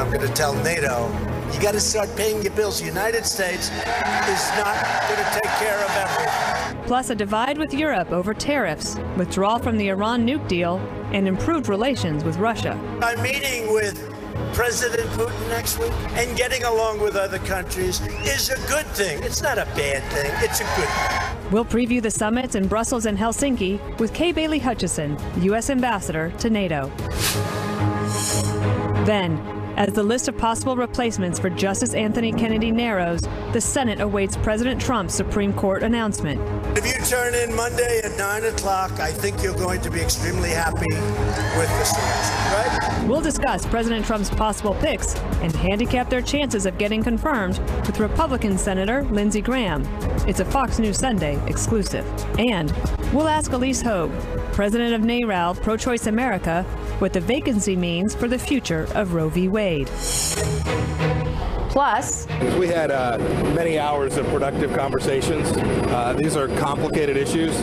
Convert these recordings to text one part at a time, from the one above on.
I'm going to tell NATO, you got to start paying your bills. The United States is not going to take care of everything. Plus a divide with Europe over tariffs, withdrawal from the Iran nuke deal, and improved relations with Russia. I'm meeting with President Putin next week, and getting along with other countries is a good thing. It's not a bad thing. It's a good thing. We'll preview the summits in Brussels and Helsinki with Kay Bailey Hutchison, U.S. Ambassador to NATO. Then, as the list of possible replacements for Justice Anthony Kennedy narrows, the Senate awaits President Trump's Supreme Court announcement. If you turn in Monday at 9 o'clock, I think you're going to be extremely happy with the selection, right? We'll discuss President Trump's possible picks and handicap their chances of getting confirmed with Republican Senator Lindsey Graham. It's a Fox News Sunday exclusive. And we'll ask Elise Hogue, president of NARAL Pro-Choice America, what the vacancy means for the future of Roe v. Wade. Plus, we had many hours of productive conversations. These are complicated issues,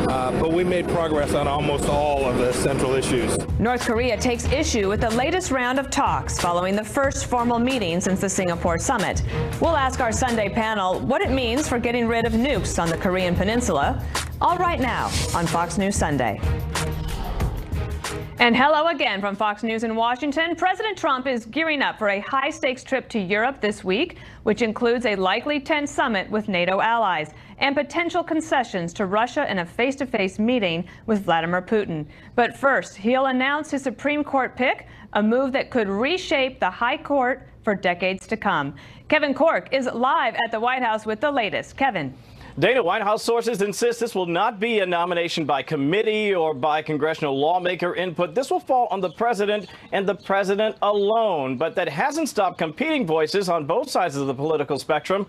but we made progress on almost all of the central issues. North Korea takes issue with the latest round of talks following the first formal meeting since the Singapore summit. We'll ask our Sunday panel what it means for getting rid of nukes on the Korean Peninsula. All right now on Fox News Sunday. And hello again from Fox News in Washington. President Trump is gearing up for a high-stakes trip to Europe this week, which includes a likely tense summit with NATO allies and potential concessions to Russia in a face-to-face meeting with Vladimir Putin. But first, he'll announce his Supreme Court pick, a move that could reshape the High Court for decades to come. Kevin Corke is live at the White House with the latest. Kevin. Dana, White House sources insist this will not be a nomination by committee or by congressional lawmaker input. This will fall on the president and the president alone. But that hasn't stopped competing voices on both sides of the political spectrum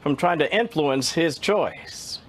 from trying to influence his choice.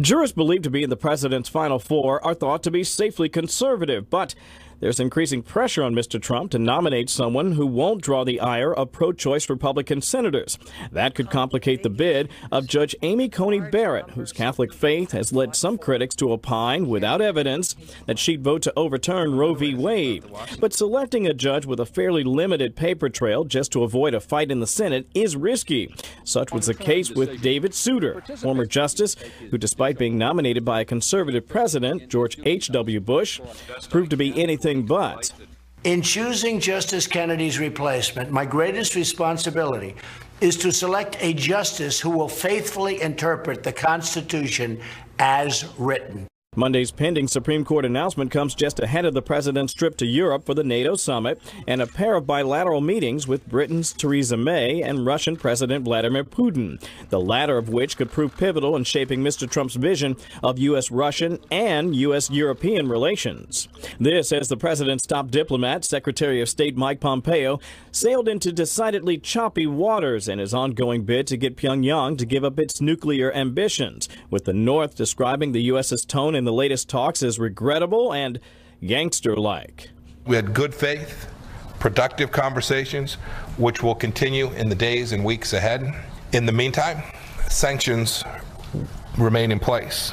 Jurors believed to be in the president's final four are thought to be safely conservative, but there's increasing pressure on Mr. Trump to nominate someone who won't draw the ire of pro-choice Republican senators. That could complicate the bid of Judge Amy Coney Barrett, whose Catholic faith has led some critics to opine, without evidence, that she'd vote to overturn Roe v. Wade. But selecting a judge with a fairly limited paper trail just to avoid a fight in the Senate is risky. Such was the case with David Souter, former justice who, despite being nominated by a conservative president, George H.W. Bush, proved to be anything but. In choosing Justice Kennedy's replacement, my greatest responsibility is to select a justice who will faithfully interpret the Constitution as written. Monday's pending Supreme Court announcement comes just ahead of the president's trip to Europe for the NATO summit and a pair of bilateral meetings with Britain's Theresa May and Russian President Vladimir Putin, the latter of which could prove pivotal in shaping Mr. Trump's vision of U.S.-Russian and U.S.-European relations. This as the president's top diplomat, Secretary of State Mike Pompeo, sailed into decidedly choppy waters in his ongoing bid to get Pyongyang to give up its nuclear ambitions, with the North describing the U.S.'s tone in the latest talks as regrettable and gangster-like. We had good faith, productive conversations, which will continue in the days and weeks ahead. In the meantime, sanctions remain in place.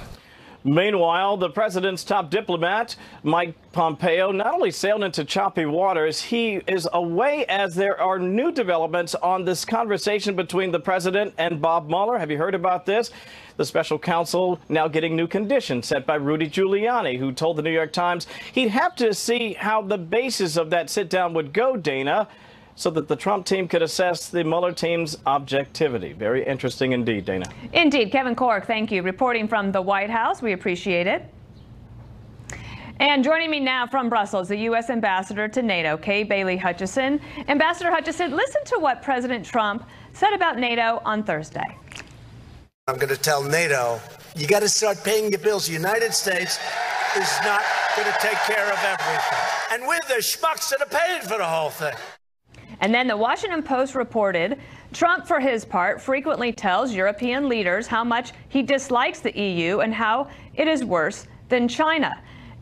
Meanwhile, the president's top diplomat, Mike Pompeo, not only sailed into choppy waters, he is away as there are new developments on this conversation between the president and Bob Mueller. Have you heard about this? The special counsel now getting new conditions set by Rudy Giuliani, who told the New York Times he'd have to see how the basis of that sit-down would go, Dana, so that the Trump team could assess the Mueller team's objectivity. Very interesting indeed, Dana. Indeed. Kevin Corke, thank you. Reporting from the White House. We appreciate it. And joining me now from Brussels, the U.S. Ambassador to NATO, Kay Bailey Hutchison. Ambassador Hutchison, listen to what President Trump said about NATO on Thursday. I'm going to tell NATO, you got to start paying your bills. The United States is not going to take care of everything. And we're the schmucks that are paying for the whole thing. And then the Washington Post reported Trump, for his part, frequently tells European leaders how much he dislikes the EU and how it is worse than China.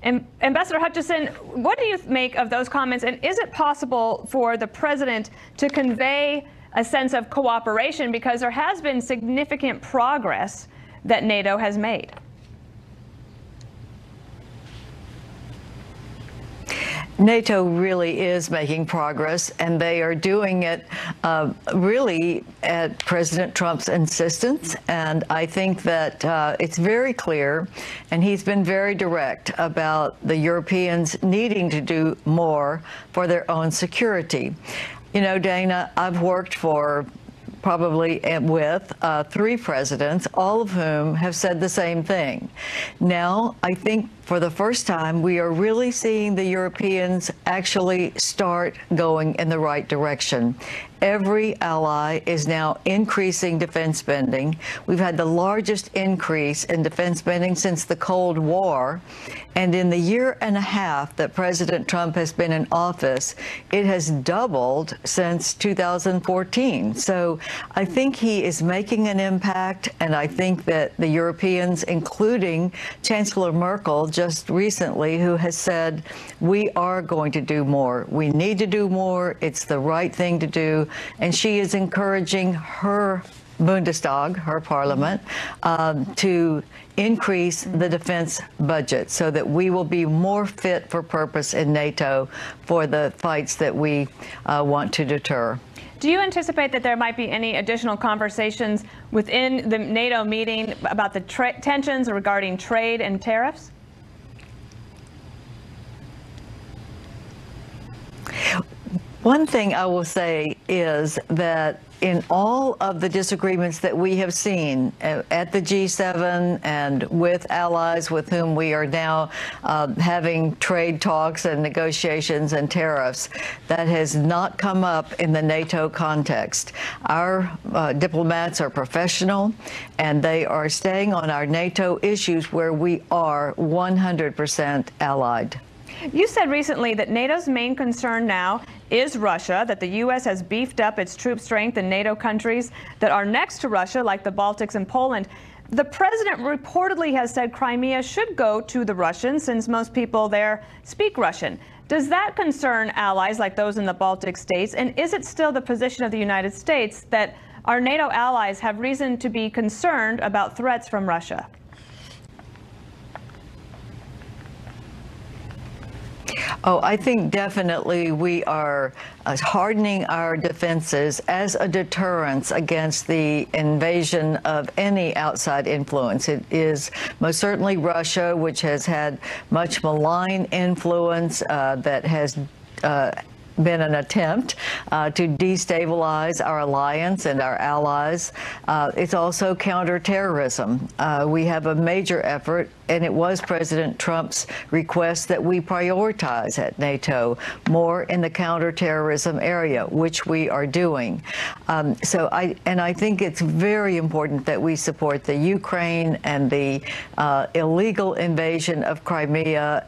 And Ambassador Hutchison, what do you make of those comments? And is it possible for the president to convey a sense of cooperation, because there has been significant progress that NATO has made? NATO really is making progress, and they are doing it really at President Trump's insistence. And I think that it's very clear, and he's been very direct about the Europeans needing to do more for their own security. You know, Dana, I've worked for probably with 3 presidents, all of whom have said the same thing. Now, I think for the first time, we are really seeing the Europeans actually start going in the right direction. Every ally is now increasing defense spending. We've had the largest increase in defense spending since the Cold War. And in the year and a half that President Trump has been in office, it has doubled since 2014. So I think he is making an impact, and I think that the Europeans, including Chancellor Merkel just recently, who has said, we are going to do more. We need to do more. It's the right thing to do. And she is encouraging her Bundestag, her parliament, to increase the defense budget so that we will be more fit for purpose in NATO for the fights that we want to deter. Do you anticipate that there might be any additional conversations within the NATO meeting about the tensions regarding trade and tariffs? One thing I will say is that in all of the disagreements that we have seen at the G7 and with allies with whom we are now having trade talks and negotiations and tariffs, that has not come up in the NATO context. Our diplomats are professional, and they are staying on our NATO issues where we are 100% allied. You said recently that NATO's main concern now is Russia, that the U.S. has beefed up its troop strength in NATO countries that are next to Russia, like the Baltics and Poland. The president reportedly has said Crimea should go to the Russians, since most people there speak Russian. Does that concern allies like those in the Baltic states? And is it still the position of the United States that our NATO allies have reason to be concerned about threats from Russia? Oh, I think definitely we are hardening our defenses as a deterrence against the invasion of any outside influence. It is most certainly Russia, which has had much malign influence that has been an attempt to destabilize our alliance and our allies. It's also counterterrorism. We have a major effort, and it was President Trump's request that we prioritize at NATO more in the counterterrorism area, which we are doing. So I think it's very important that we support the Ukraine and the illegal invasion of Crimea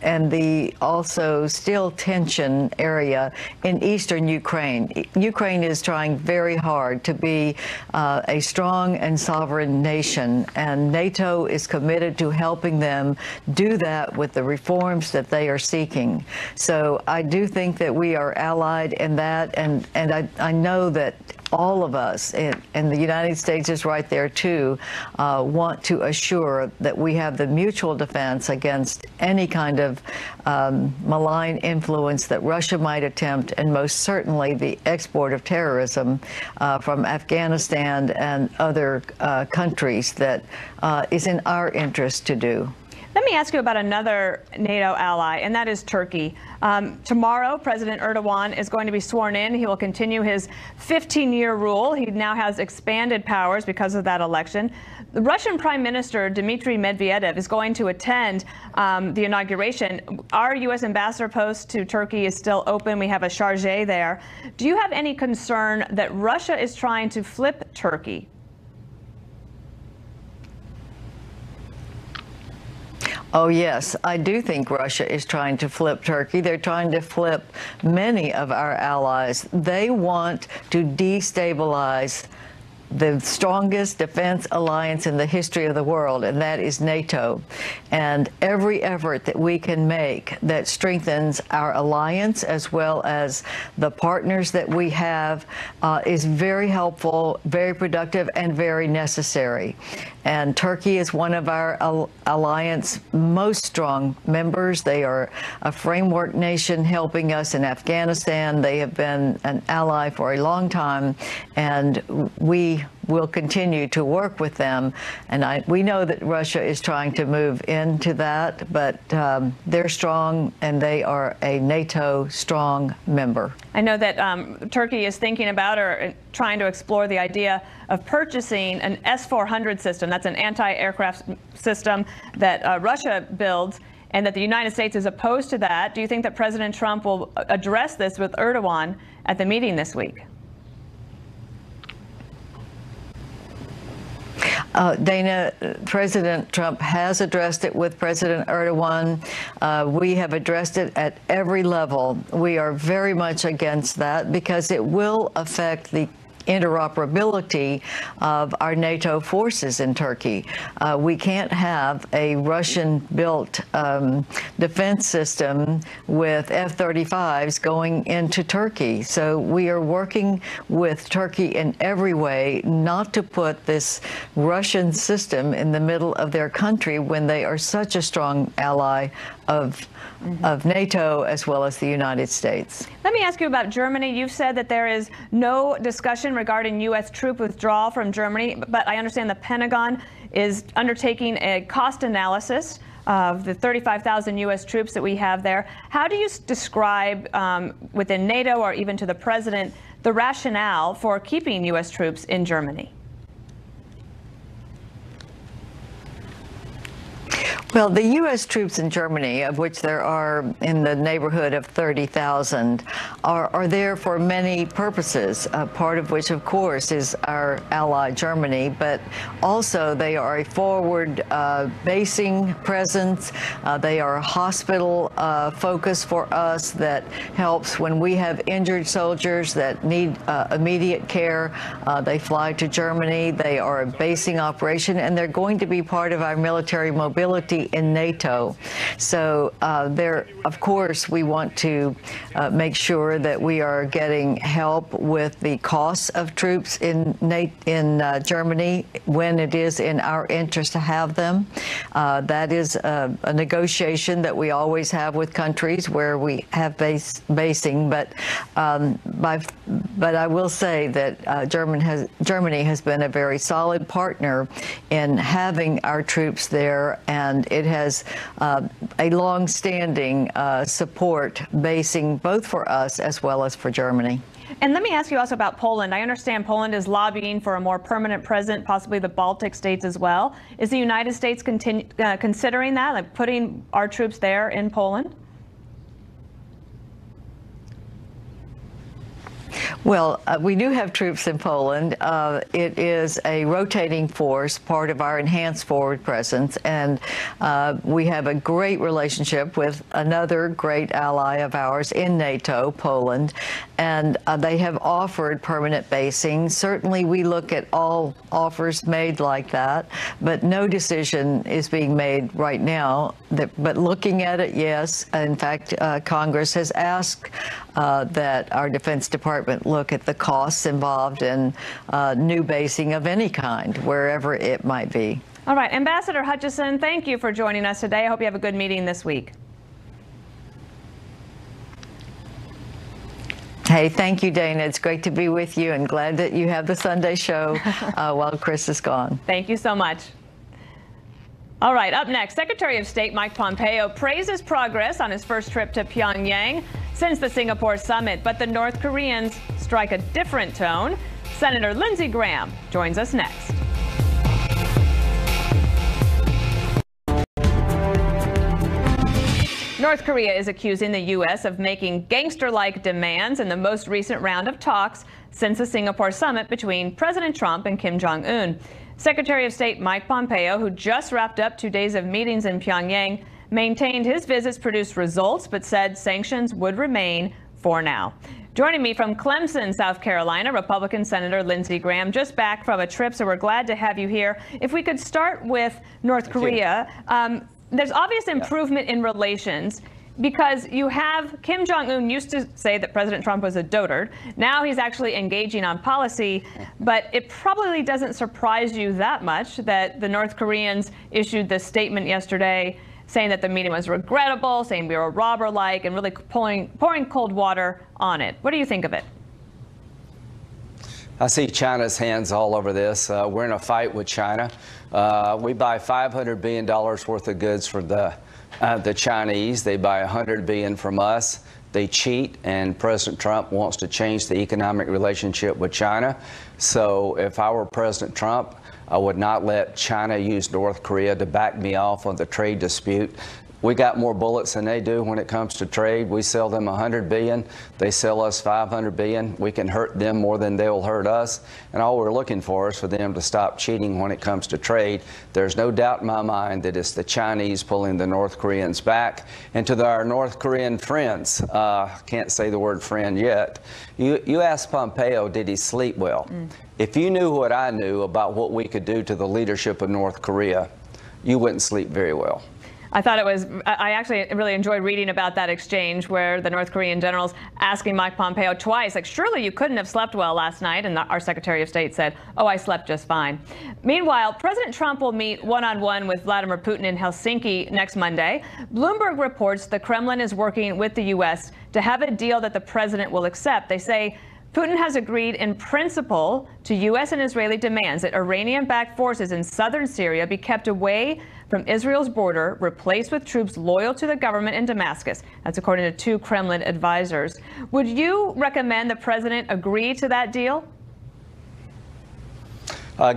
and the also still tension area in eastern Ukraine. Ukraine is trying very hard to be a strong and sovereign nation, and NATO is committed to helping them do that with the reforms that they are seeking. So I do think that we are allied in that, and I know that all of us, and the United States is right there too, want to assure that we have the mutual defense against any kind of malign influence that Russia might attempt, and most certainly the export of terrorism from Afghanistan and other countries that is in our interest to do. Let me ask you about another NATO ally, and that is Turkey. Tomorrow, President Erdogan is going to be sworn in. He will continue his 15-year rule. He now has expanded powers because of that election. The Russian Prime Minister Dmitry Medvedev is going to attend the inauguration. Our U.S. ambassador post to Turkey is still open. We have a chargé there. Do you have any concern that Russia is trying to flip Turkey? Oh, yes, I do think Russia is trying to flip Turkey. They're trying to flip many of our allies. They want to destabilize the strongest defense alliance in the history of the world, and that is NATO. And every effort that we can make that strengthens our alliance as well as the partners that we have is very helpful, very productive, and very necessary. And Turkey is one of our alliance most strong members. They are a framework nation helping us in Afghanistan. They have been an ally for a long time, and we will continue to work with them. And we know that Russia is trying to move into that, but they're strong, and they are a NATO strong member. I know that Turkey is thinking about or trying to explore the idea of purchasing an S-400 system. That's an anti-aircraft system that Russia builds, and that the United States is opposed to that. Do you think that President Trump will address this with Erdogan at the meeting this week? Dana, President Trump has addressed it with President Erdogan. We have addressed it at every level. We are very much against that because it will affect the interoperability of our NATO forces in Turkey. We can't have a Russian-built defense system with F-35s going into Turkey. So we are working with Turkey in every way not to put this Russian system in the middle of their country when they are such a strong ally of NATO as well as the United States. Let me ask you about Germany. You've said that there is no discussion regarding U.S. troop withdrawal from Germany, but I understand the Pentagon is undertaking a cost analysis of the 35,000 U.S. troops that we have there. How do you describe within NATO or even to the president the rationale for keeping U.S. troops in Germany? Well, the U.S. troops in Germany, of which there are in the neighborhood of 30,000, are there for many purposes, part of which, of course, is our ally Germany, but also they are a forward basing presence. They are a hospital focus for us that helps when we have injured soldiers that need immediate care. They fly to Germany. They are a basing operation, and they're going to be part of our military mobility in NATO. So there, of course, we want to make sure that we are getting help with the costs of troops in Germany when it is in our interest to have them. That is a negotiation that we always have with countries where we have basing. But I will say that Germany has been a very solid partner in having our troops there, and it has a long-standing support basing both for us as well as for Germany. And let me ask you also about Poland. I understand Poland is lobbying for a more permanent presence, possibly the Baltic states as well. Is the United States considering that, like putting our troops there in Poland? Well, we do have troops in Poland. It is a rotating force, part of our enhanced forward presence, and we have a great relationship with another great ally of ours in NATO, Poland, and they have offered permanent basing. Certainly, we look at all offers made like that, but no decision is being made right now. But looking at it, yes. In fact, Congress has asked that our Defense Department look at the costs involved in new basing of any kind, wherever it might be. All right, Ambassador Hutchison, thank you for joining us today. I hope you have a good meeting this week. Hey, thank you, Dana. It's great to be with you, and glad that you have the Sunday show while Chris is gone. Thank you so much. All right, up next, Secretary of State Mike Pompeo praises progress on his first trip to Pyongyang since the Singapore summit, but the North Koreans strike a different tone. Senator Lindsey Graham joins us next. North Korea is accusing the U.S. of making gangster-like demands in the most recent round of talks since the Singapore summit between President Trump and Kim Jong-un. Secretary of State Mike Pompeo, who just wrapped up 2 days of meetings in Pyongyang, maintained his visits produced results, but said sanctions would remain for now. Joining me from Clemson, South Carolina, Republican Senator Lindsey Graham, just back from a trip, so we're glad to have you here. If we could start with North Korea, there's obvious improvement in relations. because you have Kim Jong-un used to say that President Trump was a dotard. Now he's actually engaging on policy, but it probably doesn't surprise you that much that the North Koreans issued this statement yesterday saying that the meeting was regrettable, saying we were robber-like, and really pouring cold water on it. What do you think of it? I see China's hands all over this. We're in a fight with China. We buy $500 billion worth of goods from the Chinese. They buy $100 billion from us. They cheat, and President Trump wants to change the economic relationship with China. So if I were President Trump, I would not let China use North Korea to back me off on the trade dispute. We got more bullets than they do when it comes to trade. We sell them $100 billion. They sell us $500 billion. We can hurt them more than they'll hurt us. And all we're looking for is for them to stop cheating when it comes to trade. There's no doubt in my mind that it's the Chinese pulling the North Koreans back. And to our North Korean friends, can't say the word friend yet, you asked Pompeo, did he sleep well? If you knew what I knew about what we could do to the leadership of North Korea, you wouldn't sleep very well. I thought it was, I actually really enjoyed reading about that exchange where the North Korean general's asking Mike Pompeo twice, like, surely you couldn't have slept well last night. And our Secretary of State said, oh, I slept just fine. Meanwhile, President Trump will meet one-on-one with Vladimir Putin in Helsinki next Monday. Bloomberg reports the Kremlin is working with the U.S. to have a deal that the president will accept. They say Putin has agreed in principle to U.S. and Israeli demands that Iranian-backed forces in southern Syria be kept away from Israel's border, replaced with troops loyal to the government in Damascus. That's according to 2 Kremlin advisors. Would you recommend the president agree to that deal?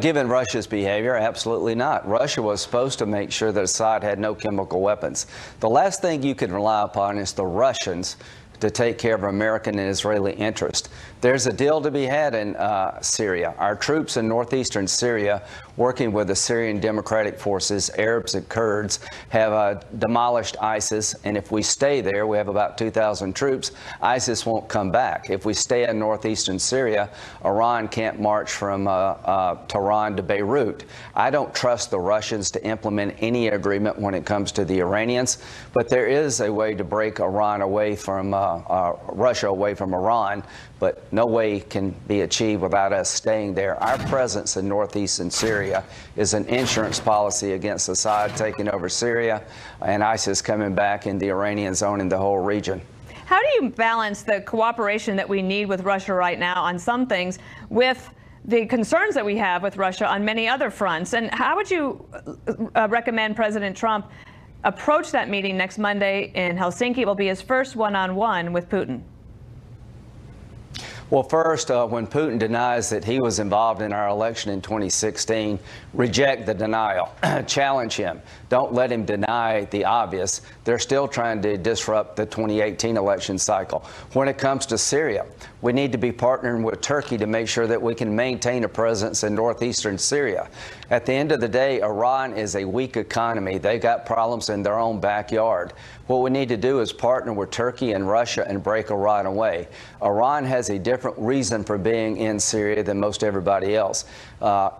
Given Russia's behavior, absolutely not. Russia was supposed to make sure that Assad had no chemical weapons. The last thing you can rely upon is the Russians to take care of American and Israeli interest. There's a deal to be had in Syria. Our troops in northeastern Syria, working with the Syrian Democratic Forces, Arabs and Kurds, have demolished ISIS. And if we stay there, we have about 2,000 troops, ISIS won't come back. If we stay in northeastern Syria, Iran can't march from Tehran to Beirut. I don't trust the Russians to implement any agreement when it comes to the Iranians, but there is a way to break Iran away from Russia away from Iran, but no way can be achieved without us staying there. Our presence in northeastern Syria is an insurance policy against Assad taking over Syria and ISIS coming back and the Iranians owning the whole region. How do you balance the cooperation that we need with Russia right now on some things with the concerns that we have with Russia on many other fronts? And how would you recommend President Trump approach that meeting next Monday in Helsinki? It will be his first one-on-one with Putin. Well, first, when Putin denies that he was involved in our election in 2016, reject the denial. Challenge him. Don't let him deny the obvious. They're still trying to disrupt the 2018 election cycle. When it comes to Syria, we need to be partnering with Turkey to make sure that we can maintain a presence in northeastern Syria. At the end of the day, Iran is a weak economy. They got problems in their own backyard. What we need to do is partner with Turkey and Russia and break Iran away. Iran has a different reason for being in Syria than most everybody else.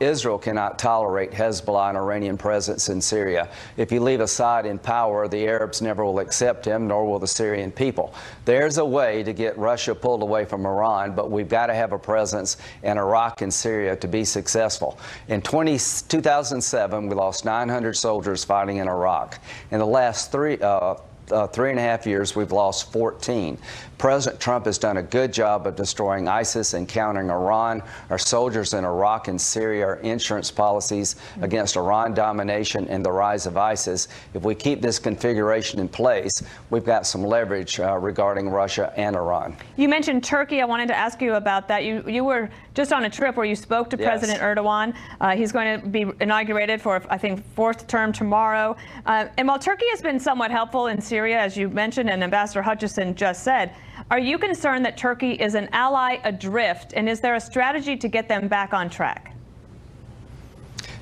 Israel cannot tolerate Hezbollah and Iranian presence in Syria. If you leave Assad in power, the Arabs never will accept him, nor will the Syrian people. There's a way to get Russia pulled away from Iran, but we've got to have a presence in Iraq and Syria to be successful. In 2007, we lost 900 soldiers fighting in Iraq. In the last 3.5 years, we've lost 14. President Trump has done a good job of destroying ISIS and countering Iran. Our soldiers in Iraq and Syria are insurance policies against Iran domination and the rise of ISIS. If we keep this configuration in place, we've got some leverage regarding Russia and Iran. You mentioned Turkey. I wanted to ask you about that. You were just on a trip where you spoke to President Erdogan. He's going to be inaugurated for, I think, 4th term tomorrow. And while Turkey has been somewhat helpful in Syria, as you mentioned, and Ambassador Hutchison just said, are you concerned that Turkey is an ally adrift, and is there a strategy to get them back on track?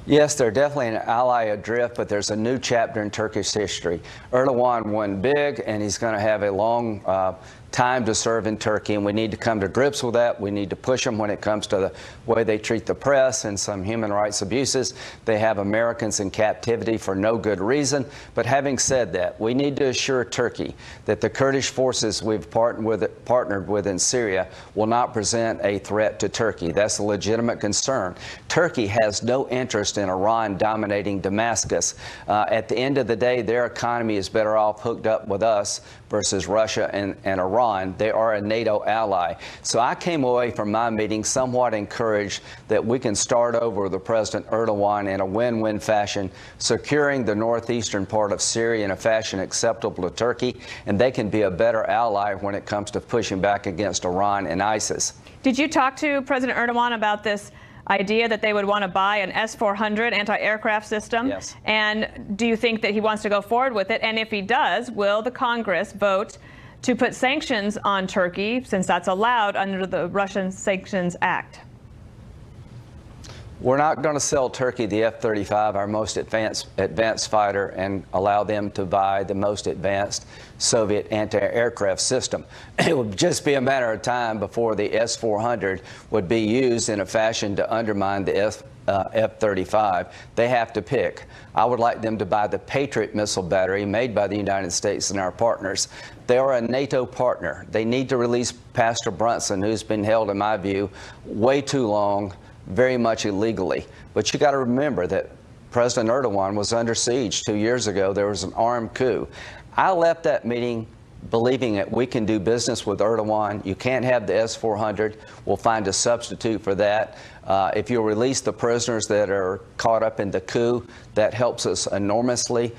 Yes, they're definitely an ally adrift, but there's a new chapter in Turkish history. Erdogan won big, and he's going to have a long time to serve in Turkey, and we need to come to grips with that. We need to push them when it comes to the way they treat the press and some human rights abuses. They have Americans in captivity for no good reason. But having said that, we need to assure Turkey that the Kurdish forces we've partnered with in Syria will not present a threat to Turkey. That's a legitimate concern. Turkey has no interest in Iran dominating Damascus. At the end of the day, their economy is better off hooked up with us versus Russia and Iran. They are a NATO ally. So I came away from my meeting somewhat encouraged that we can start over with President Erdogan in a win-win fashion, securing the northeastern part of Syria in a fashion acceptable to Turkey, and they can be a better ally when it comes to pushing back against Iran and ISIS. Did you talk to President Erdogan about this idea that they would want to buy an S-400 anti-aircraft system? Yes. And do you think that he wants to go forward with it? And if he does, will the Congress vote to put sanctions on Turkey, since that's allowed under the Russian Sanctions Act? We're not going to sell Turkey the F-35, our most advanced fighter, and allow them to buy the most advanced Soviet anti-aircraft system. It would just be a matter of time before the S-400 would be used in a fashion to undermine the F-35. They have to pick. I would like them to buy the Patriot missile battery made by the United States and our partners. They are a NATO partner. They need to release Pastor Brunson, who's been held, in my view, way too long, very much illegally. But you got to remember that President Erdogan was under siege 2 years ago. There was an armed coup. I left that meeting believing that we can do business with Erdogan. You can't have the S-400. We'll find a substitute for that. If you release the prisoners that are caught up in the coup, that helps us enormously.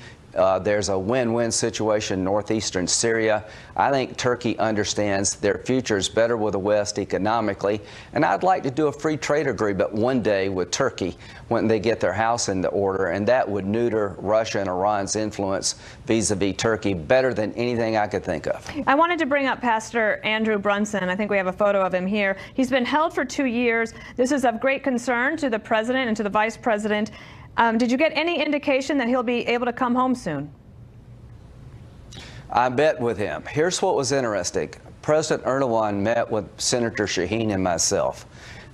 There's a win-win situation in northeastern Syria. I think Turkey understands their future is better with the West economically, and I'd like to do a free trade agreement one day with Turkey when they get their house in the order, and that would neuter Russia and Iran's influence vis-a-vis Turkey better than anything I could think of. I wanted to bring up Pastor Andrew Brunson. I think we have a photo of him here. He's been held for 2 years. This is of great concern to the president and to the vice president. Did you get any indication that he'll be able to come home soon? I met with him. Here's what was interesting. President Erdogan met with Senator Shaheen and myself.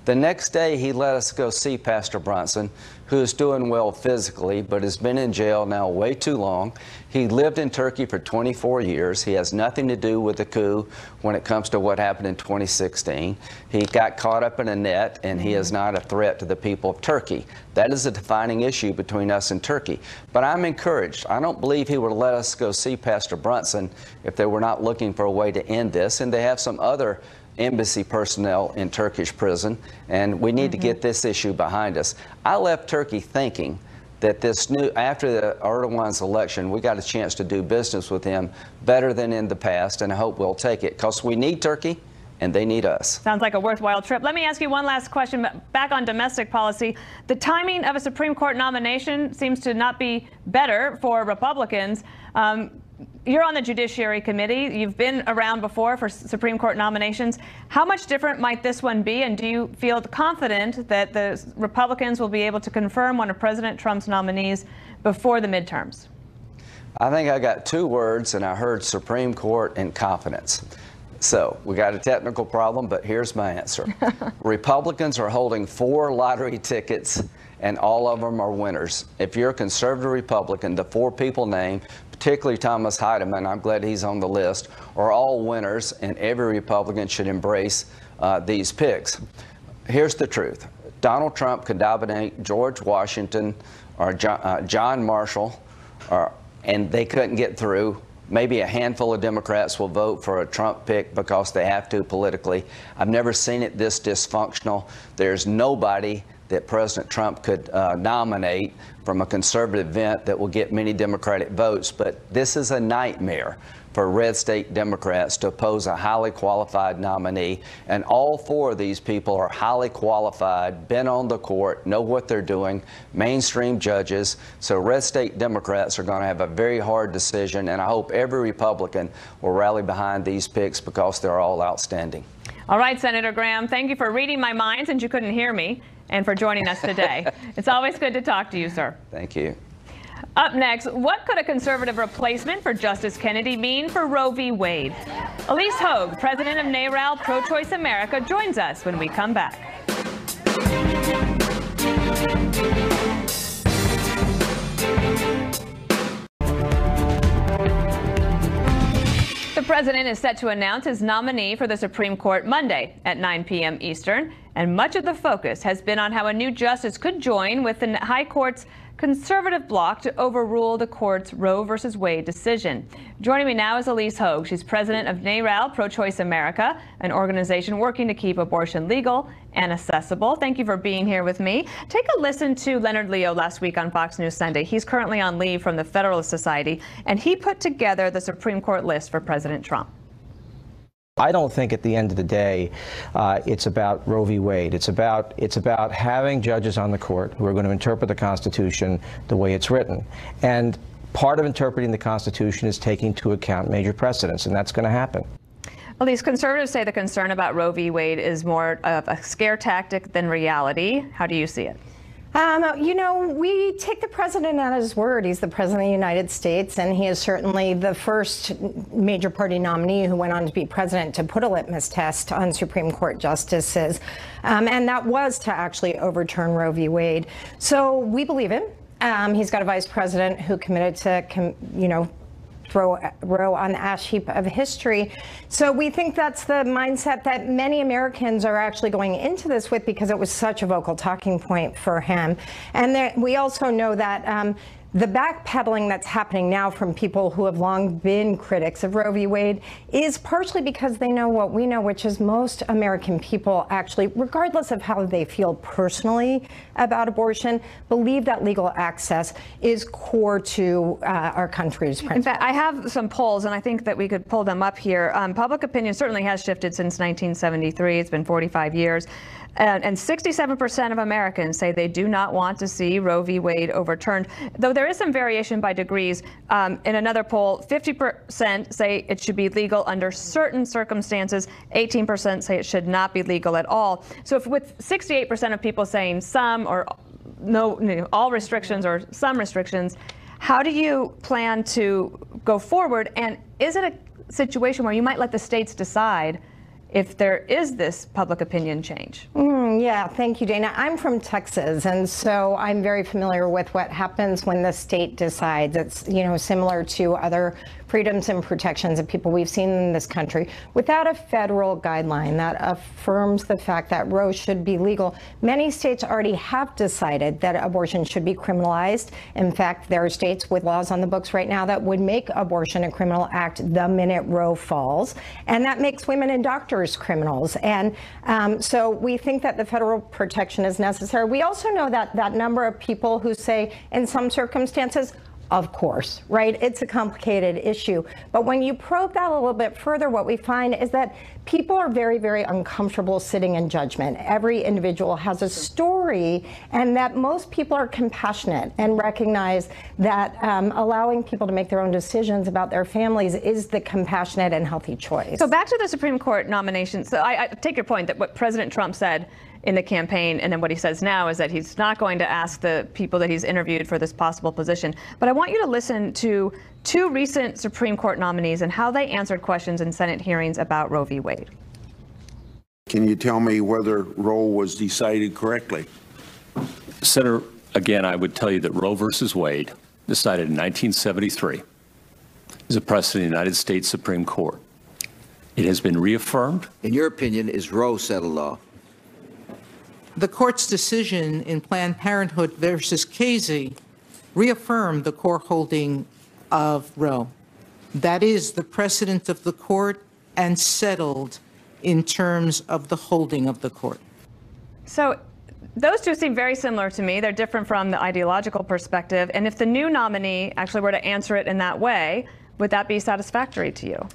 The next day, he let us go see Pastor Brunson, who is doing well physically, but has been in jail now way too long. He lived in Turkey for 24 years. He has nothing to do with the coup when it comes to what happened in 2016. He got caught up in a net, and he is not a threat to the people of Turkey. That is a defining issue between us and Turkey. But I'm encouraged. I don't believe he would let us go see Pastor Brunson if they were not looking for a way to end this, and they have some other embassy personnel in Turkish prison, and we need to get this issue behind us. I left Turkey thinking that after the Erdogan's election, we got a chance to do business with him better than in the past, and I hope we'll take it, because we need Turkey and they need us. Sounds like a worthwhile trip. Let me ask you one last question back on domestic policy. The timing of a Supreme Court nomination seems to not be better for Republicans. You're on the Judiciary Committee. You've been around before for Supreme Court nominations. How much different might this one be? And do you feel confident that the Republicans will be able to confirm one of President Trump's nominees before the midterms? I think I got 2 words, and I heard Supreme Court and confidence. So we got a technical problem, but here's my answer. Republicans are holding 4 lottery tickets, and all of them are winners. If you're a conservative Republican, the 4 people named, particularly Thomas Heidemann, I'm glad he's on the list, are all winners, and every Republican should embrace these picks. Here's the truth. Donald Trump could nominate George Washington or John Marshall, and they couldn't get through. Maybe a handful of Democrats will vote for a Trump pick because they have to politically. I've never seen it this dysfunctional. There's nobody that President Trump could nominate from a conservative event that will get many Democratic votes. But this is a nightmare for red state Democrats to oppose a highly qualified nominee. And all 4 of these people are highly qualified, been on the court, know what they're doing, mainstream judges. So red state Democrats are going to have a very hard decision. And I hope every Republican will rally behind these picks because they're all outstanding. All right, Senator Graham, thank you for reading my mind since you couldn't hear me, and for joining us today. It's always good to talk to you, sir. Thank you. Up next, what could a conservative replacement for Justice Kennedy mean for Roe v. Wade? Elise Hogue, president of NARAL Pro-Choice America, joins us when we come back. The president is set to announce his nominee for the Supreme Court Monday at 9 p.m. Eastern, and much of the focus has been on how a new justice could join with the High Court's conservative bloc to overrule the court's Roe v. Wade decision. Joining me now is Elise Hogue. She's president of NARAL Pro-Choice America, an organization working to keep abortion legal and accessible. Thank you for being here with me. Take a listen to Leonard Leo last week on Fox News Sunday. He's currently on leave from the Federalist Society, and he put together the Supreme Court list for President Trump. I don't think at the end of the day it's about Roe v. Wade. It's about having judges on the court who are going to interpret the Constitution the way it's written. And part of interpreting the Constitution is taking into account major precedents, and that's going to happen. Well, these conservatives say the concern about Roe v. Wade is more of a scare tactic than reality. How do you see it? You know, we take the president at his word. He's the president of the United States, and he is certainly the first major party nominee who went on to be president to put a litmus test on Supreme Court justices. And that was to actually overturn Roe v. Wade. So we believe him. He's got a vice president who committed to, throw Roe on the ash heap of history. So we think that's the mindset that many Americans are actually going into this with, because it was such a vocal talking point for him. And we also know that the backpedaling that's happening now from people who have long been critics of Roe v. Wade is partially because they know what we know, which is most American people actually, regardless of how they feel personally about abortion, believe that legal access is core to our country's principles. In fact, I have some polls, and I think that we could pull them up here. Public opinion certainly has shifted since 1973. It's been 45 years. And 67% of Americans say they do not want to see Roe v. Wade overturned, though there is some variation by degrees. In another poll, 50% say it should be legal under certain circumstances. 18% say it should not be legal at all. So if with 68% of people saying some or no, all restrictions or some restrictions, how do you plan to go forward? And is it a situation where you might let the states decide if there is this public opinion change? Yeah, thank you, Dana. I'm from Texas, and so I'm very familiar with what happens when the state decides. It's, similar to other freedoms and protections of people we've seen in this country. Without a federal guideline that affirms the fact that Roe should be legal, many states already have decided that abortion should be criminalized. In fact, there are states with laws on the books right now that would make abortion a criminal act the minute Roe falls, and that makes women and doctors criminals. And so we think that the federal protection is necessary. We also know that that number of people who say in some circumstances, of course, right? It's a complicated issue. But when you probe that a little bit further, what we find is that people are very, very uncomfortable sitting in judgment. Every individual has a story, and that most people are compassionate and recognize that allowing people to make their own decisions about their families is the compassionate and healthy choice. So back to the Supreme Court nomination. So I take your point that what President Trump said in the campaign, and then what he says now is that he's not going to ask the people that he's interviewed for this possible position. But I want you to listen to two recent Supreme Court nominees and how they answered questions in Senate hearings about Roe v. Wade. Can you tell me whether Roe was decided correctly? Senator, again, I would tell you that Roe versus Wade, decided in 1973, is a precedent in the United States Supreme Court. It has been reaffirmed. In your opinion, is Roe settled law? The court's decision in Planned Parenthood versus Casey reaffirmed the core holding of Roe. That is the precedent of the court and settled in terms of the holding of the court. So those two seem very similar to me. They're different from the ideological perspective. And if the new nominee actually were to answer it in that way, would that be satisfactory to you?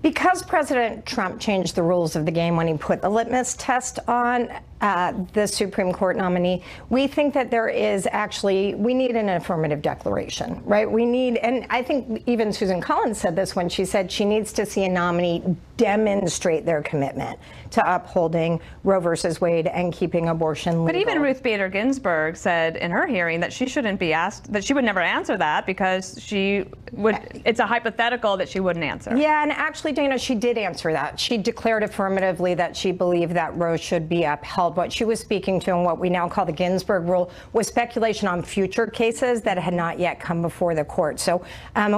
Because President Trump changed the rules of the game when he put the litmus test on, the Supreme Court nominee. We think that there is actually, we need an affirmative declaration, right? We need, and I think even Susan Collins said this when she said she needs to see a nominee demonstrate their commitment to upholding Roe versus Wade and keeping abortion legal. But even Ruth Bader Ginsburg said in her hearing that she shouldn't be asked, that she would never answer that because she would, it's a hypothetical that she wouldn't answer. Yeah, and actually, Dana, she did answer that. She declared affirmatively that she believed that Roe should be upheld. What she was speaking to in what we now call the Ginsburg rule was speculation on future cases that had not yet come before the court. So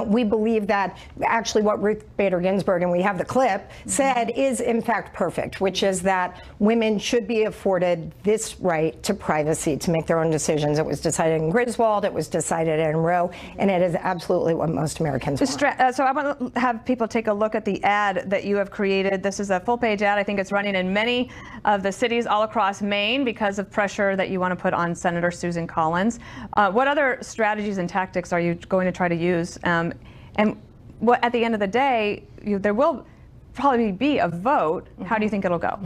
we believe that actually what Ruth Bader Ginsburg, and we have the clip, said is in fact perfect, which is that women should be afforded this right to privacy to make their own decisions. It was decided in Griswold, it was decided in Roe, and it is absolutely what most Americans want. So I want to have people take a look at the ad that you have created. This is a full-page ad. I think it's running in many of the cities all across Maine because of pressure that you want to put on Senator Susan Collins. What other strategies and tactics are you going to try to use? And what, at the end of the day, there will probably be a vote. How do you think it'll go?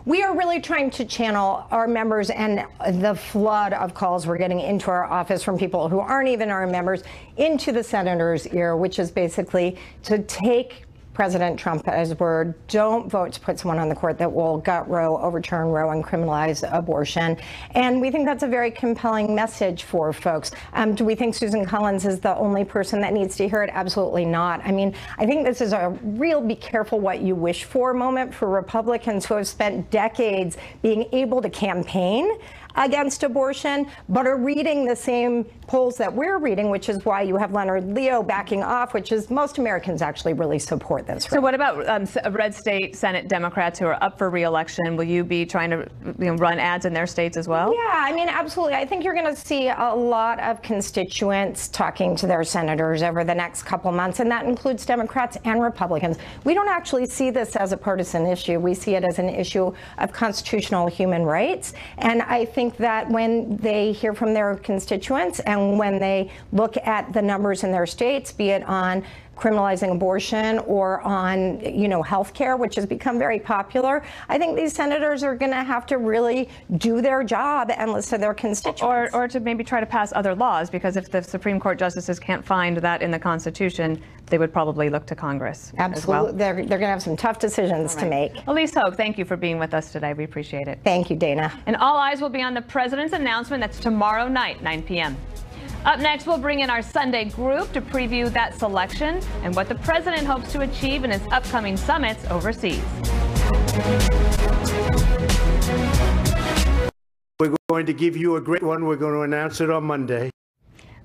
We are really trying to channel our members and the flood of calls we're getting into our office from people who aren't even our members into the senator's ear, which is basically to take President Trump at his word. Don't vote to put someone on the court that will gut Roe, overturn Roe, and criminalize abortion. And we think that's a very compelling message for folks. Do we think Susan Collins is the only person that needs to hear it? Absolutely not. I mean, I think this is a real be careful what you wish for moment for Republicans who have spent decades being able to campaign against abortion, but are reading the same polls that we're reading, which is why you have Leonard Leo backing off, which is most Americans actually really support this. So what about red state Senate Democrats who are up for re-election? Will you be trying to run ads in their states as well? Yeah, I mean, absolutely. I think you're going to see a lot of constituents talking to their senators over the next couple months, and that includes Democrats and Republicans. We don't actually see this as a partisan issue. We see it as an issue of constitutional human rights, and I think that when they hear from their constituents and when they look at the numbers in their states, be it on criminalizing abortion or on, health care, which has become very popular, I think these senators are going to have to really do their job and listen to their constituents. Or to maybe try to pass other laws, because if the Supreme Court justices can't find that in the Constitution, they would probably look to Congress. Absolutely. As well. They're going to have some tough decisions to make. Elise Hogue, thank you for being with us today. We appreciate it. Thank you, Dana. And all eyes will be on the president's announcement. That's tomorrow night, 9 p.m. Up next, we'll bring in our Sunday group to preview that selection and what the president hopes to achieve in his upcoming summits overseas. We're going to give you a great one. We're going to announce it on Monday.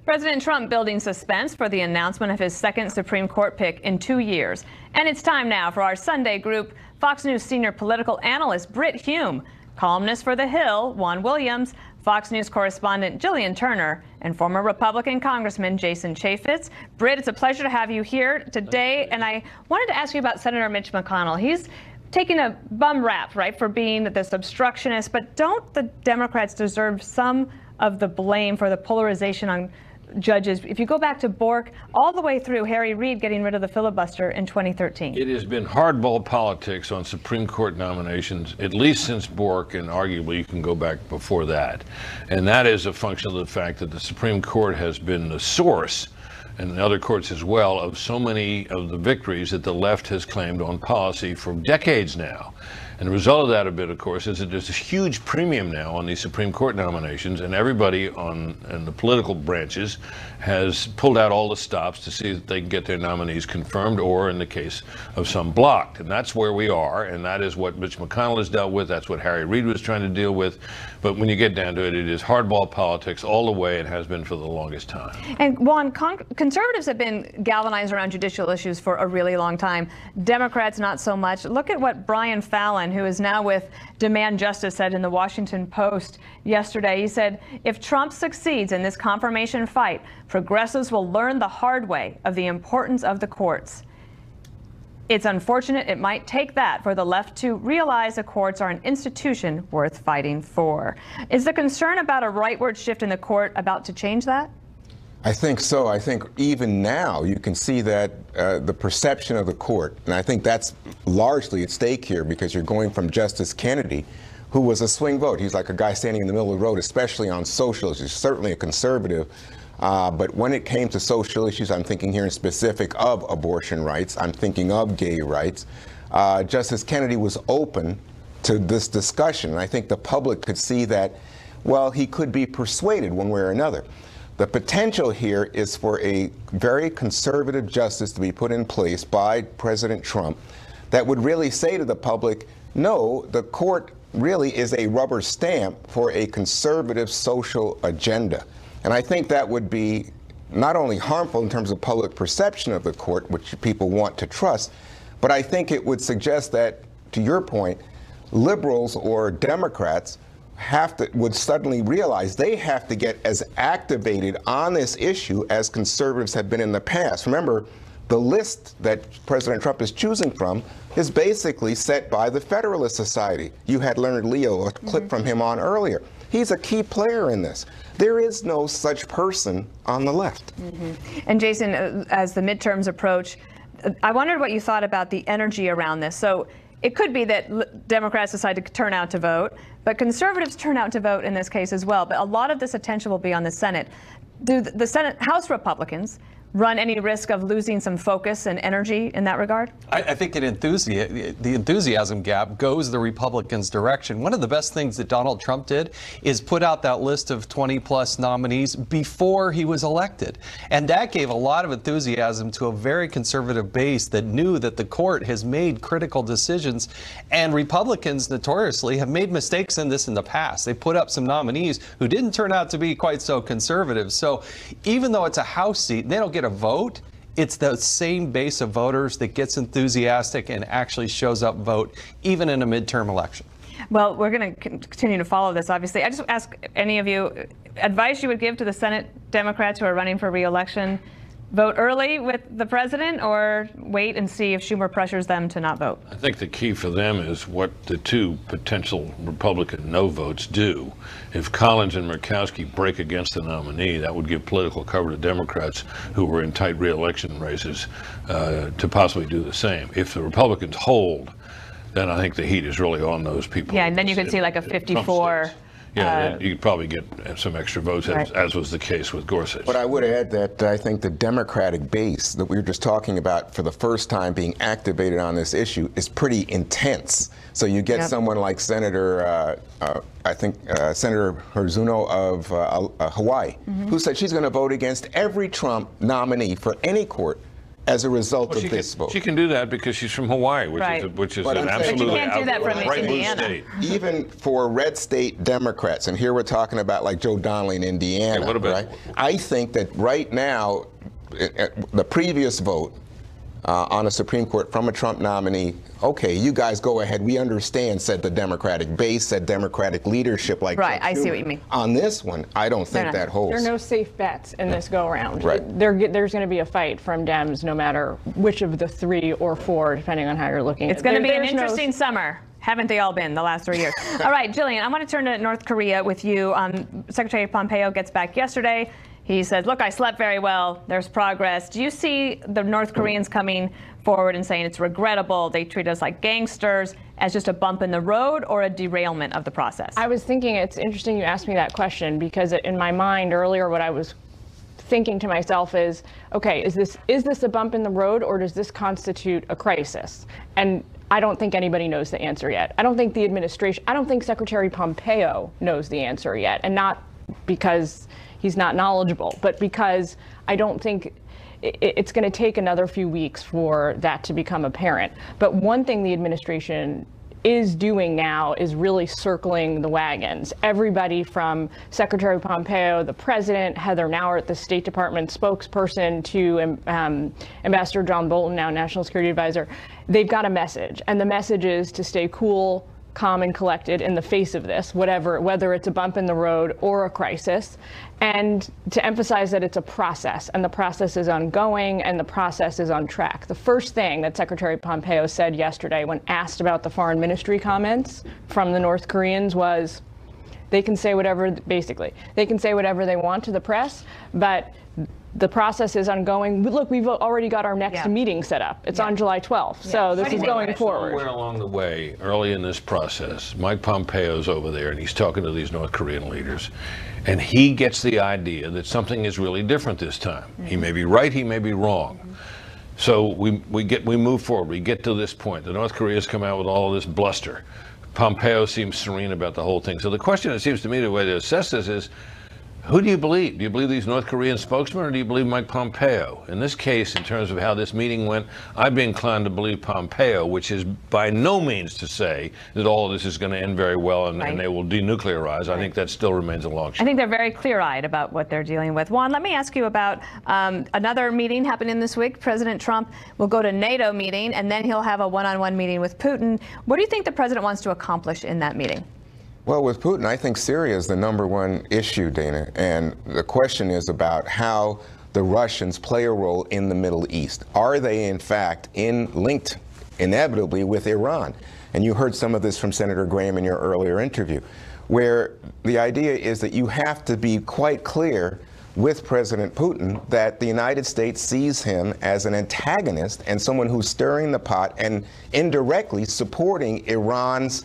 President Trump building suspense for the announcement of his second Supreme Court pick in 2 years. And it's time now for our Sunday group, Fox News senior political analyst Brit Hume, columnist for The Hill, Juan Williams, Fox News correspondent Jillian Turner, and former Republican Congressman Jason Chaffetz. Britt, it's a pleasure to have you here today. And I wanted to ask you about Senator Mitch McConnell. He's taking a bum rap, right, for being this obstructionist. But don't the Democrats deserve some of the blame for the polarization on judges? If you go back to Bork, all the way through Harry Reid getting rid of the filibuster in 2013. It has been hardball politics on Supreme Court nominations, at least since Bork, and arguably you can go back before that. And that is a function of the fact that the Supreme Court has been the source, and the other courts as well, of so many of the victories that the left has claimed on policy for decades now. And the result of that, a bit, of course, is that there's this huge premium now on these Supreme Court nominations, and everybody in the political branches has pulled out all the stops to see that they can get their nominees confirmed, or in the case of some, blocked. And that's where we are, and that is what Mitch McConnell has dealt with. That's what Harry Reid was trying to deal with. But when you get down to it, it is hardball politics all the way. It has been for the longest time. And Juan, conservatives have been galvanized around judicial issues for a really long time. Democrats, not so much. Look at what Brian Fallon, who is now with Demand Justice, said in the Washington Post yesterday. He said, if Trump succeeds in this confirmation fight, progressives will learn the hard way of the importance of the courts. It's unfortunate it might take that for the left to realize the courts are an institution worth fighting for. Is the concern about a rightward shift in the court about to change that? I think so. I think even now you can see that the perception of the court, and I think that's largely at stake here because you're going from Justice Kennedy, who was a swing vote. He's like a guy standing in the middle of the road, especially on social issues. He's certainly a conservative. But when it came to social issues, I'm thinking here in specific of abortion rights, I'm thinking of gay rights, Justice Kennedy was open to this discussion. And I think the public could see that, well, he could be persuaded one way or another. The potential here is for a very conservative justice to be put in place by President Trump that would really say to the public, no, the court really is a rubber stamp for a conservative social agenda. And I think that would be not only harmful in terms of public perception of the court, which people want to trust, but I think it would suggest that, to your point, liberals or Democrats would suddenly realize they have to get as activated on this issue as conservatives have been in the past. Remember, the list that President Trump is choosing from is basically set by the Federalist Society. You had Leonard Leo, a clip from him on earlier. He's a key player in this. There is no such person on the left. And Jason, as the midterms approach, I wondered what you thought about the energy around this. So it could be that Democrats decide to turn out to vote, but conservatives turn out to vote in this case as well. But a lot of this attention will be on the Senate. Do the Senate House Republicans run any risk of losing some focus and energy in that regard? I think the enthusiasm gap goes the Republicans' direction. One of the best things that Donald Trump did is put out that list of 20-plus nominees before he was elected. And that gave a lot of enthusiasm to a very conservative base that knew that the court has made critical decisions. And Republicans notoriously have made mistakes in this in the past. They put up some nominees who didn't turn out to be quite so conservative. So even though it's a House seat, they don't get a vote. It's the same base of voters that gets enthusiastic and actually shows up vote even in a midterm election. Well, we're going to continue to follow this, obviously. I just ask any of you advice you would give to the Senate Democrats who are running for re-election. Vote early with the president or wait and see if Schumer pressures them to not vote? I think the key for them is what the two potential Republican no votes do. If Collins and Murkowski break against the nominee, that would give political cover to Democrats who were in tight re-election races to possibly do the same. If the Republicans hold, then I think the heat is really on those people. Yeah, and then you could see like a 54. Yeah, you could probably get some extra votes, as was the case with Gorsuch. But I would add that I think the Democratic base that we were just talking about for the first time being activated on this issue is pretty intense. So you get someone like Senator, Senator Herzuno of Hawaii, who said she's going to vote against every Trump nominee for any court as a result of this vote. She can do that because she's from Hawaii, which is an absolutely right blue state. Even for red state Democrats, and here we're talking about like Joe Donnelly in Indiana, right? I think that right now, the previous vote on a Supreme Court from a Trump nominee, okay, you guys go ahead, we understand, said the Democratic base, said Democratic leadership like Right, I see what you mean. On this one, I don't think that holds. There are no safe bets in this go-around. Right. There's going to be a fight from Dems no matter which of the 3 or 4, depending on how you're looking at it. It's going to be an interesting summer. Haven't they all been the last 3 years? All right, Jillian, I want to turn to North Korea with you. Secretary Pompeo gets back yesterday. He said, look, I slept very well. There's progress. Do you see the North Koreans coming forward and saying it's regrettable, they treat us like gangsters, as just a bump in the road or a derailment of the process? I was thinking it's interesting you asked me that question because in my mind earlier what I was thinking to myself is, okay, is this a bump in the road or does this constitute a crisis? And I don't think anybody knows the answer yet. I don't think the administration, I don't think Secretary Pompeo knows the answer yet, and not because he's not knowledgeable, but because I don't think it's going to take another few weeks for that to become apparent. But one thing the administration is doing now is really circling the wagons. Everybody from Secretary Pompeo, the president, Heather Nauert, the State Department spokesperson, to Ambassador John Bolton, now National Security Advisor, they've got a message. And the message is to stay cool, calm and collected in the face of this, whether it's a bump in the road or a crisis, and to emphasize that it's a process, and the process is ongoing, and the process is on track. The first thing that Secretary Pompeo said yesterday when asked about the foreign ministry comments from the North Koreans was, they can say whatever, basically, they can say whatever they want to the press, but the process is ongoing. Look, we've already got our next meeting set up. It's on July 12th. So this is going forward. Somewhere along the way, early in this process, Mike Pompeo's over there and he's talking to these North Korean leaders. And he gets the idea that something is really different this time. He may be right, he may be wrong. So we move forward. We get to this point. The North Koreans come out with all of this bluster. Pompeo seems serene about the whole thing. So the question, it seems to me, the way to assess this is, who do you believe? Do you believe these North Korean spokesmen, or do you believe Mike Pompeo? In this case, in terms of how this meeting went, I'd be inclined to believe Pompeo, which is by no means to say that all of this is going to end very well and they will denuclearize. I think that still remains a long shot. I think they're very clear-eyed about what they're dealing with. Juan, let me ask you about another meeting happening this week. President Trump will go to NATO meeting, and then he'll have a one-on-one meeting with Putin. What do you think the president wants to accomplish in that meeting? Well, with Putin, I think Syria is the #1 issue, Dana. And the question is about how the Russians play a role in the Middle East. Are they, in fact, linked inevitably with Iran? And you heard some of this from Senator Graham in your earlier interview, where the idea is that you have to be quite clear with President Putin that the United States sees him as an antagonist and someone who's stirring the pot and indirectly supporting Iran's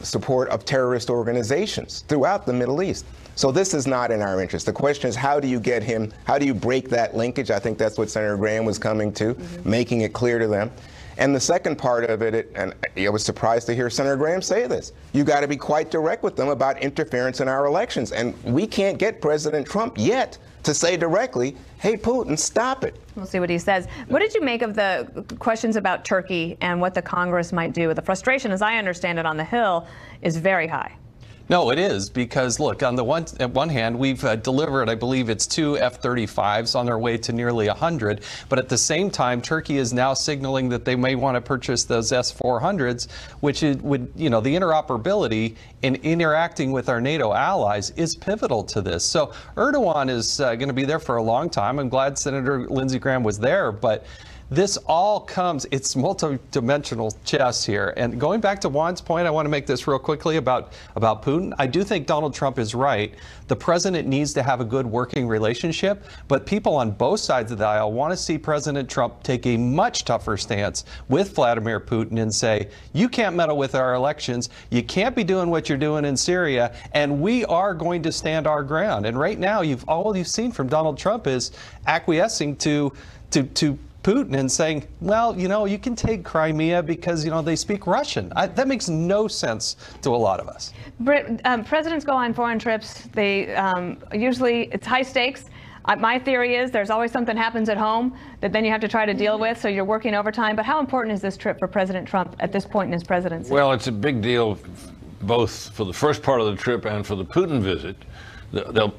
support of terrorist organizations throughout the Middle East. So this is not in our interest. The question is, how do you get him, how do you break that linkage? I think that's what Senator Graham was coming to, making it clear to them. And the second part of it, and I was surprised to hear Senator Graham say this, you got to be quite direct with them about interference in our elections. And we can't get President Trump yet to say directly, hey, Putin, stop it. We'll see what he says. What did you make of the questions about Turkey and what the Congress might do? The frustration, as I understand it, on the Hill is very high. No, it is, because look, on the one hand, we've delivered, I believe it's 2 F-35s on their way to nearly 100. But at the same time, Turkey is now signaling that they may want to purchase those S-400s, which would, the interoperability in interacting with our NATO allies is pivotal to this. So Erdogan is going to be there for a long time. I'm glad Senator Lindsey Graham was there, but this all comes, it's multidimensional chess here. And going back to Juan's point, I want to make this real quickly about Putin. I do think Donald Trump is right. The president needs to have a good working relationship, but people on both sides of the aisle want to see President Trump take a much tougher stance with Vladimir Putin and say, you can't meddle with our elections, you can't be doing what you're doing in Syria, and we are going to stand our ground. And right now, all you've seen from Donald Trump is acquiescing to Putin and saying, well, you can take Crimea because, they speak Russian. That makes no sense to a lot of us. Presidents go on foreign trips. They usually, it's high stakes. My theory is there's always something happens at home that then you have to try to deal with, so you're working overtime. But how important is this trip for President Trump at this point in his presidency? Well, it's a big deal both for the first part of the trip and for the Putin visit.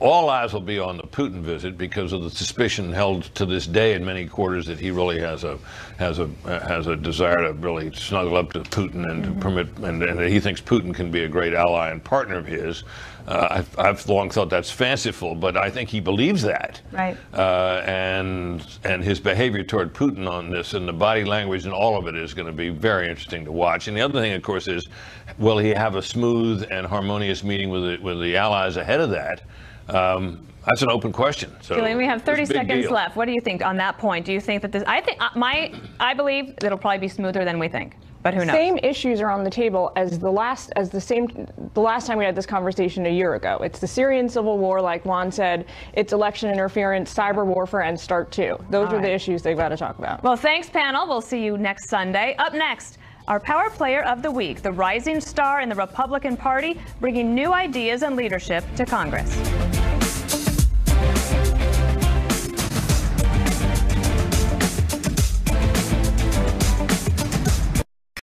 All eyes will be on the Putin visit because of the suspicion held to this day in many quarters that he really has a desire to really snuggle up to Putin and to permit, and he thinks Putin can be a great ally and partner of his. I've long thought that's fanciful, but I think he believes that. Right. And his behavior toward Putin on this and the body language and all of it is going to be very interesting to watch. And the other thing, of course, is will he have a smooth and harmonious meeting with the allies ahead of that? That's an open question. So Julian, we have 30 seconds left. What do you think on that point? Do you think that this? I believe it'll probably be smoother than we think. But who knows? Same issues are on the table as the last time we had this conversation a year ago. It's the Syrian civil war, like Juan said. It's election interference, cyber warfare, and START 2. Those are the issues they've got to talk about. Well, thanks, panel. We'll see you next Sunday. Up next, our Power Player of the Week, the rising star in the Republican Party, bringing new ideas and leadership to Congress.